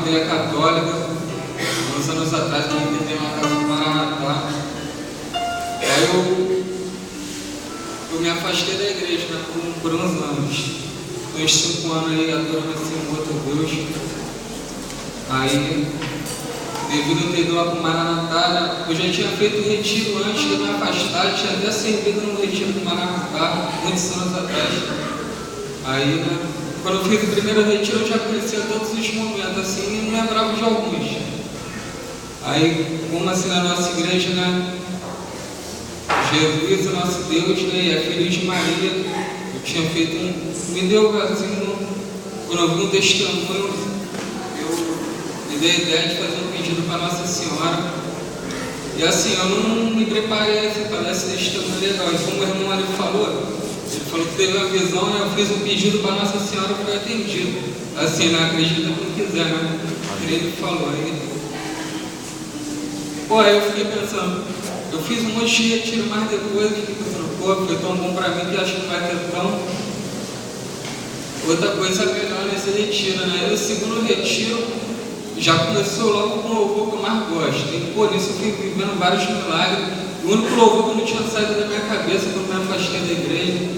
família católica, uns anos atrás, que eu entrei uma casa no Maranatá. Aí eu me afastei da igreja, né, por uns anos. Foi uns 5 anos aí adorando assim um outro Deus. Aí, devido a ter ido lá para o Maranatá, né, eu já tinha feito retiro antes de me afastar, tinha até servido no retiro do Maranatá, muitos anos atrás. Aí, né, quando eu fiz o primeiro retiro, eu já conhecia todos os momentos, assim, e não lembrava de alguns. Aí, como assim na nossa igreja, né, Jesus, o nosso Deus, né, e a filha de Maria, eu tinha feito me deu assim, quando eu vi um testemunho, eu me dei a ideia de fazer um pedido para Nossa Senhora. E assim, eu não me preparei assim, para dar esse testemunho legal. E como o irmão ali falou que teve uma visão, né, eu fiz um pedido para Nossa Senhora e foi atendido. Assim, não acredita quem quiser, né? Ele falou aí. Pô, aí eu fiquei pensando, eu fiz um monte de retiro, mas depois eu fiquei pensando, pô, foi tão bom para mim que acho que não vai ter tão. Outra coisa melhor nesse retiro, né? O segundo retiro já começou logo com o louvor que eu mais gosto. E, pô, nisso eu fui vivendo vários milagres. O único louvor que não tinha saído da minha cabeça quando eu me afastei da igreja.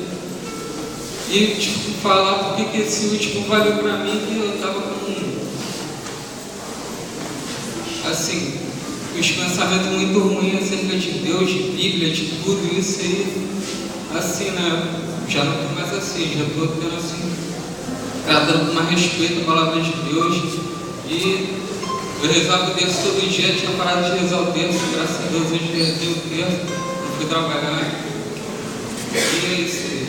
E, tipo, falar porque que esse último valeu pra mim, que eu tava com, assim, os pensamentos muito ruins acerca de Deus, de Bíblia, de tudo isso aí. Assim, né? Já não tô mais assim, já tô tendo assim, tratando com mais respeito a palavra de Deus. E eu rezava o terço todo dia, tinha parado de rezar o terço, graças a Deus hoje rezei o terço, não fui trabalhar. E é isso aí.